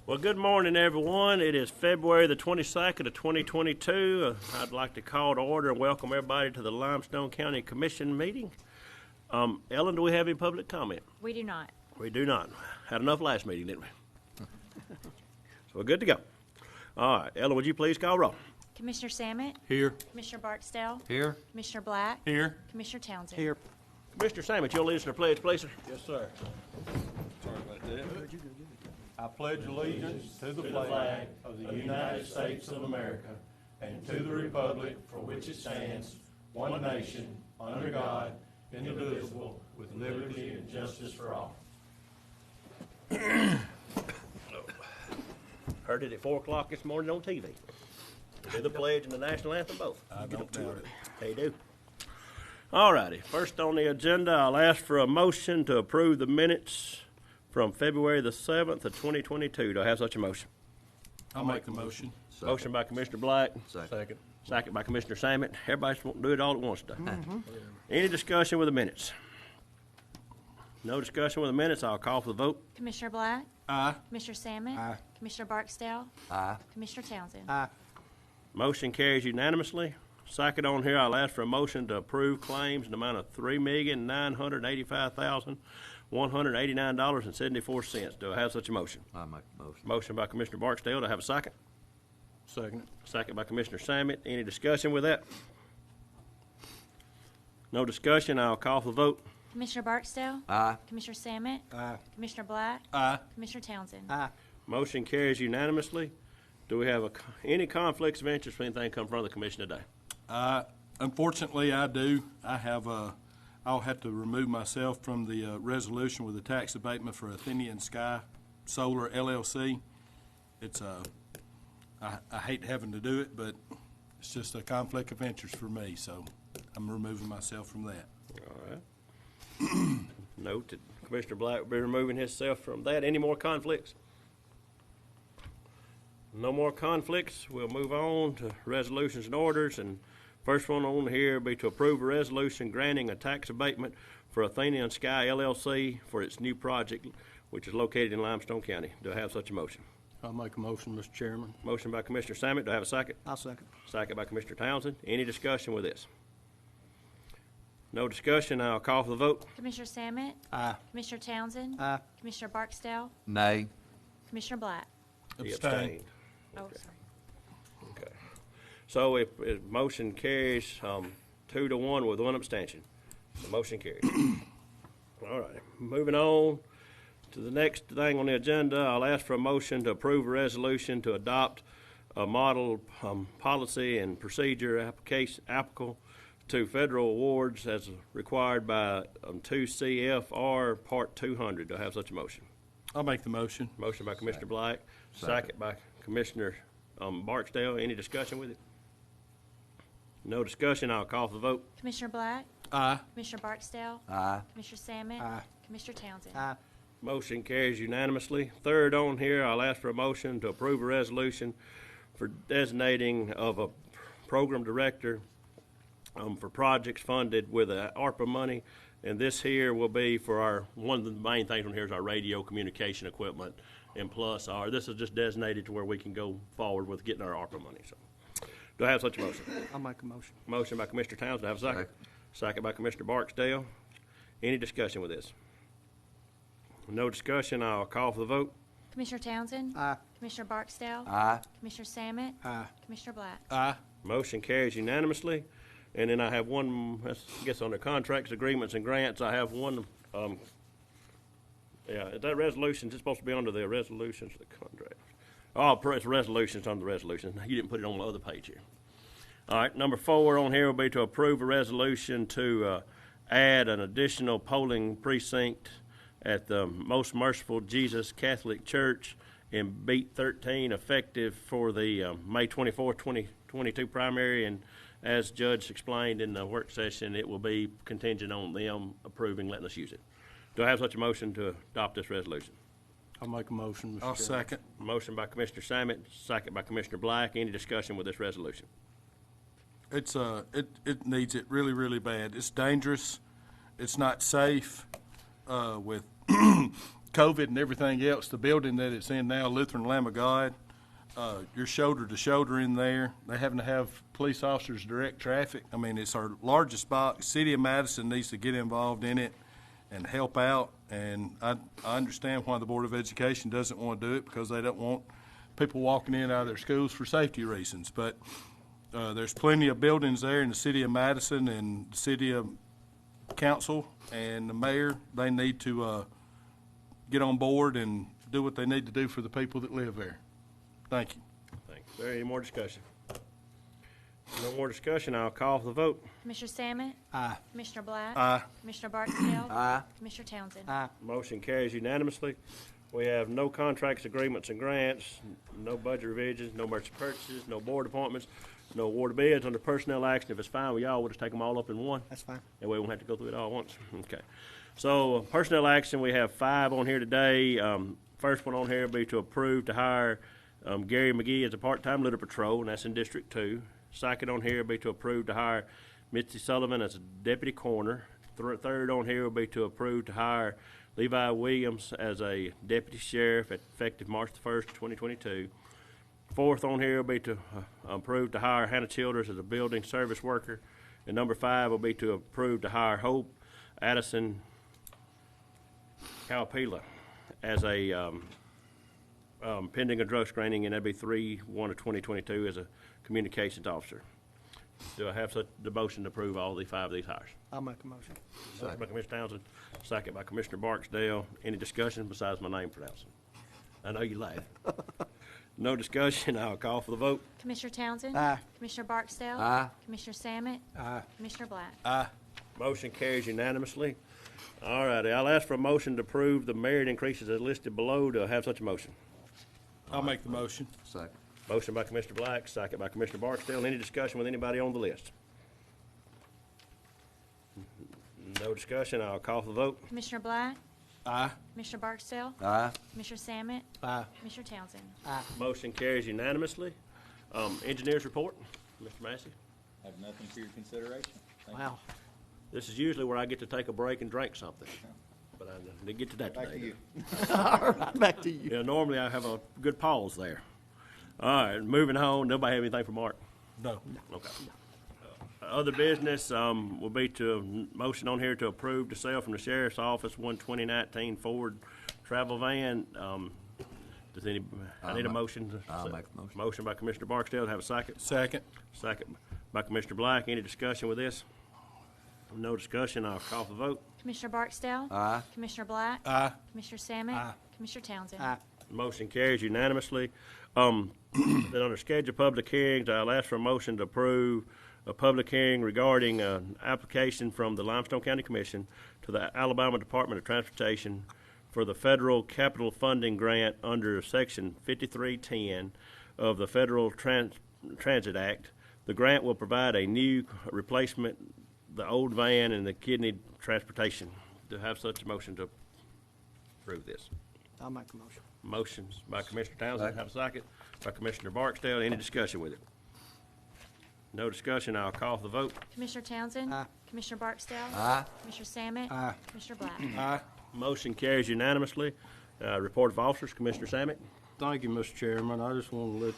Well, good morning, everyone. It is February the 22nd of 2022. I'd like to call to order and welcome everybody to the Limestone County Commission meeting. Ellen, do we have any public comment? We do not. We do not. Had enough last meeting, didn't we? So we're good to go. All right, Ellen, would you please call roll? Commissioner Samet? Here. Commissioner Barksdale? Here. Commissioner Black? Here. Commissioner Townsend? Here. Commissioner Samet, you'll lead us in the pledge, please, sir? Yes, sir. Sorry about that. I pledge allegiance to the flag of the United States of America and to the republic for which it stands, one nation, under God, indivisible, with liberty and justice for all. Heard it at 4 o'clock this morning on TV. Do the pledge and the national anthem both. I don't doubt it. They do. All righty. First on the agenda, I'll ask for a motion to approve the minutes from February the 7th of 2022. Do I have such a motion? I'll make the motion. Motion by Commissioner Black. Second. Second by Commissioner Samet. Everybody's wanting to do it all at once today. Any discussion with the minutes? No discussion with the minutes. I'll call for the vote. Commissioner Black? Aye. Commissioner Samet? Aye. Commissioner Barksdale? Aye. Commissioner Townsend? Aye. Motion carries unanimously. Second on here, I'll ask for a motion to approve claims in the amount of $3,985,189.74. Do I have such a motion? I make the motion. Motion by Commissioner Barksdale. Do I have a second? Second. Second by Commissioner Samet. Any discussion with that? No discussion. I'll call for the vote. Commissioner Barksdale? Aye. Commissioner Samet? Aye. Commissioner Black? Aye. Commissioner Townsend? Aye. Motion carries unanimously. Do we have any conflicts of interest for anything come from the commission today? Unfortunately, I do. I'll have to remove myself from the resolution with the tax abatement for Athenian Sky Solar LLC. It's I hate having to do it, but it's just a conflict of interest for me, so I'm removing myself from that. All right. Note that Commissioner Black will be removing himself from that. Any more conflicts? No more conflicts. We'll move on to resolutions and orders. And first one on here will be to approve a resolution granting a tax abatement for Athenian Sky LLC for its new project, which is located in Limestone County. Do I have such a motion? I'll make a motion, Mr. Chairman. Motion by Commissioner Samet. Do I have a second? I'll second. Second by Commissioner Townsend. Any discussion with this? No discussion. I'll call for the vote. Commissioner Samet? Aye. Commissioner Townsend? Aye. Commissioner Barksdale? Nay. Commissioner Black? He Abstain. abstained. Oh, sorry. Okay. So if motion carries 2-1 with one abstention, the motion carries. All right. Moving on to the next thing on the agenda, I'll ask for a motion to approve a resolution to adopt a model policy and procedure applicable to federal awards as required by 2 CFR Part 200. Do I have such a motion? I'll make the motion. Motion by Commissioner Black, second by Commissioner Barksdale. Any discussion with it? No discussion. I'll call for the vote. Commissioner Black? Aye. Commissioner Barksdale? Aye. Commissioner Samet? Aye. Commissioner Townsend? Aye. Motion carries unanimously. Third on here, I'll ask for a motion to approve a resolution for designating of a program director for projects funded with ARPA money. And this here will be for one of the main things on here is our radio communication equipment. And plus, this is just designated to where we can go forward with getting our ARPA money. So, do I have such a motion? I'll make a motion. Motion by Commissioner Townsend. Do I have a second? Second. Second by Commissioner Barksdale. Any discussion with this? No discussion. I'll call for the vote. Commissioner Townsend? Aye. Commissioner Barksdale? Aye. Commissioner Samet? Aye. Commissioner Black? Aye. Motion carries unanimously. And then I have one, I guess under contracts, agreements, and grants, I have one, that resolution, it's supposed to be under the resolutions, the contracts. Oh, it's resolutions under the resolutions. You didn't put it on the other page here. All right, number 4 on here will be to approve a resolution to add an additional polling precinct at the Most Merciful Jesus Catholic Church in Beat 13, effective for the May 24, 2022 primary. And as Judge explained in the work session, it will be contingent on them approving, letting us use it. Do I have such a motion to adopt this resolution? I'll make a motion, Mr. Chairman. I'll second. Motion by Commissioner Samet, second by Commissioner Black. Any discussion with this resolution? It's it needs it really, really bad. It's dangerous. It's not safe with COVID and everything else, the building that it's in now, Lutheran Lamb of God, you're shoulder to shoulder in there. They having to have police officers direct traffic. I mean, it's our largest box. City of Madison needs to get involved in it and help out. And I understand why the Board of Education doesn't want to do it, because they don't want people walking in and out of their schools for safety reasons. But there's plenty of buildings there in the City of Madison, and the City of Council and the mayor, they need to get on board and do what they need to do for the people that live there. Thank you. Thanks. Is there any more discussion? No more discussion. I'll call for the vote. Commissioner Sammet? Aye. Commissioner Black? Aye. Commissioner Barksdale? Aye. Commissioner Townsend? Aye. Motion carries unanimously. We have no contracts, agreements, and grants, no budget revisions, no emergency purchases, no board appointments, no award of bids. Under personnel action, if it's fine with y'all, we'll just take them all up in one. That's fine. That way we won't have to go through it all at once. Okay. So personnel action, we have 5 on here today. First one on here will be to approve to hire Gary McGee as a part-time litter patrol, and that's in District 2. Second on here will be to approve to hire Mitzi Sullivan as a deputy coroner. Third on here will be to approve to hire Levi Williams as a deputy sheriff effective March the 1st, 2022. Fourth on here will be to approve to hire Hannah Childers as a building service worker. And number 5 will be to approve to hire Hope Addison Calpila as a pending a drug screening, and that'd be 3/1 of 2022 as a communications officer. Do I have such the motion to approve all the 5 of these hires? I'll make a motion. Motion by Commissioner Townsend, second by Commissioner Barksdale. Any discussion besides my name pronouncing? I know you laugh. No discussion. I'll call for the vote. Commissioner Townsend? Aye. Commissioner Barksdale? Aye. Commissioner Sammet? Aye. Commissioner Black? Aye. Motion carries unanimously. All righty. I'll ask for a motion to approve the merit increases as listed below. Do I have such a motion? I'll make the motion. Second. Motion by Commissioner Black, second by Commissioner Barksdale. Any discussion with anybody on the list? No discussion. I'll call for the vote. Commissioner Black? Aye. Commissioner Barksdale? Aye. Commissioner Sammet? Aye. Commissioner Townsend? Motion carries unanimously. Engineers report. Mr. Massey. I have nothing for your consideration. Thank you. Wow. This is usually where I get to take a break and drink something, but I didn't get to that today. Back to you. All right, back to you. Yeah, normally I have a good pause there. All right, moving on. Nobody have anything for Mark? No. Okay. Other business will be to motion on here to approve the sale from the sheriff's office 2019 Ford travel van. Does any? I need a motion. I'll make the motion. Motion by Commissioner Barksdale. Have a second. Second. Second by Commissioner Black. Any discussion with this? No discussion. I'll call for the vote. Commissioner Barksdale? Aye. Commissioner Black? Aye. Commissioner Sammet? Aye. Commissioner Townsend? Aye. Motion carries unanimously. Then under scheduled public hearings, I'll ask for a motion to approve a public hearing regarding an application from the Limestone County Commission to the Alabama Department of Transportation for the federal capital funding grant under Section 5310 of the Federal Transit Act. The grant will provide a new replacement, the old van, and the kidney transportation. To have such a motion to approve this. I'll make a motion. Motions by Commissioner Townsend. Second. Have a second by Commissioner Barksdale. Any discussion with it? No discussion. I'll call for the vote. Commissioner Townsend? Aye. Commissioner Barksdale? Aye. Commissioner Sammet? Aye. Commissioner Black? Aye. Motion carries unanimously. Report of officers, Commissioner Sammet. Thank you, Mr. Chairman. I just want to let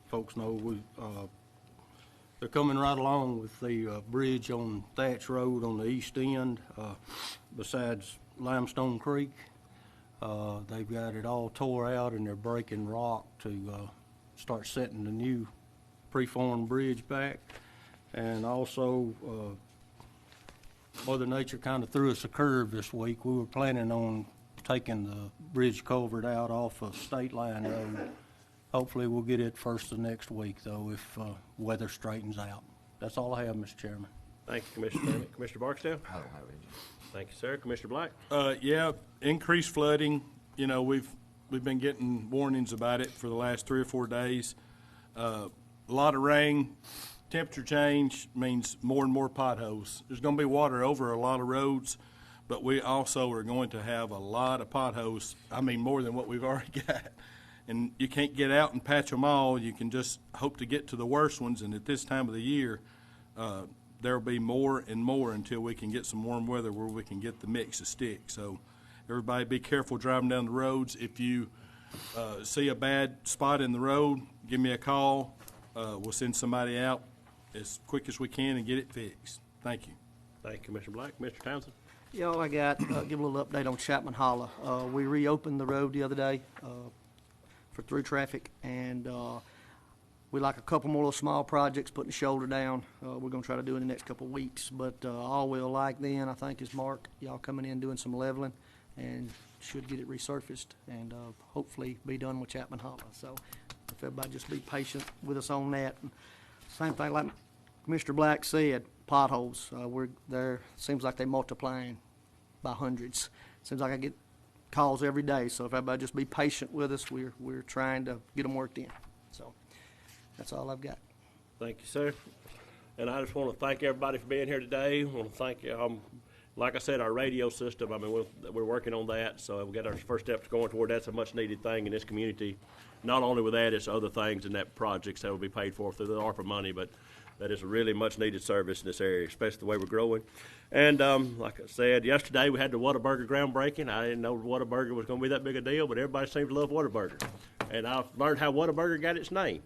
folks know they're coming right along with the bridge on Thatch Road on the east end, besides Limestone Creek. They've got it all tore out and they're breaking rock to start setting the new preformed bridge back. And also, Mother Nature kind of threw us a curve this week. We were planning on taking the bridge culvert out off of State Line Road. Hopefully we'll get it first of next week, though, if weather straightens out. That's all I have, Mr. Chairman. Thank you, Commissioner Sammet. Commissioner Barksdale. I don't have any. Thank you, sir. Commissioner Black. Yeah, increased flooding. You know, we've been getting warnings about it for the last 3 or 4 days. A lot of rain, temperature change means more and more potholes. There's going to be water over a lot of roads, but we also are going to have a lot of potholes. I mean, more than what we've already got. And you can't get out and patch them all. You can just hope to get to the worst ones. And at this time of the year, there will be more and more until we can get some warm weather where we can get the mix to stick. So Everybody be careful driving down the roads. If you see a bad spot in the road, give me a call. We'll send somebody out as quick as we can and get it fixed. Thank you. Thank you, Mr. Black. Mr. Townsend? Yeah, all I got, give a little update on Chapman Hollow. We reopened the road the other day for through traffic, and we like a couple more little small projects, putting the shoulder down. We're gonna try to do in the next couple of weeks, but all we'll like then, I think, is Mark, y'all coming in, doing some leveling, and should get it resurfaced, and hopefully be done with Chapman Hollow. So if everybody just be patient with us on that. And same thing like Mr. Black said, potholes, we're there, seems like they're multiplying by hundreds. Seems like I get calls every day, so if everybody just be patient with us, we're trying to get them worked in. So that's all I've got. Thank you, sir. And I just want to thank everybody for being here today. I want to thank you. Like I said, our radio system, I mean, we're working on that, so we got our first steps going toward that's a much-needed thing in this community. Not only with that, it's other things in that projects that will be paid for through the ARPA money, but that is a really much-needed service in this area, especially the way we're growing. And like I said, yesterday we had the Whataburger groundbreaking. I didn't know Whataburger was going to be that big a deal, but everybody seems to love Whataburger. And I've learned how Whataburger got its name.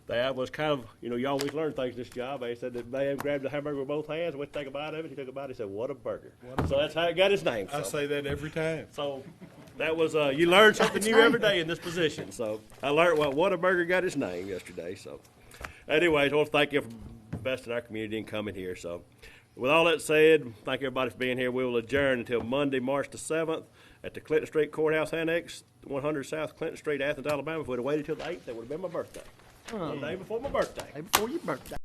That was kind of, you always learn things in this job. They said that man grabbed the hamburger with both hands, went to take a bite of it. He took a bite, he said, "What a burger." So that's how it got its name. I So, say that every time. so that was, you learn something new every day in this position. So I learned what a burger got its name yesterday. So anyways, I want to thank you for investing in our community and coming here. So with all that said, thank everybody for being here. We will adjourn until Monday, March the 7th at the Clinton Street Courthouse Annex, 100 South Clinton Street, Athens, Alabama. If we'd have waited till the 8th, that would have been my birthday. The day before my birthday. Day before your birthday.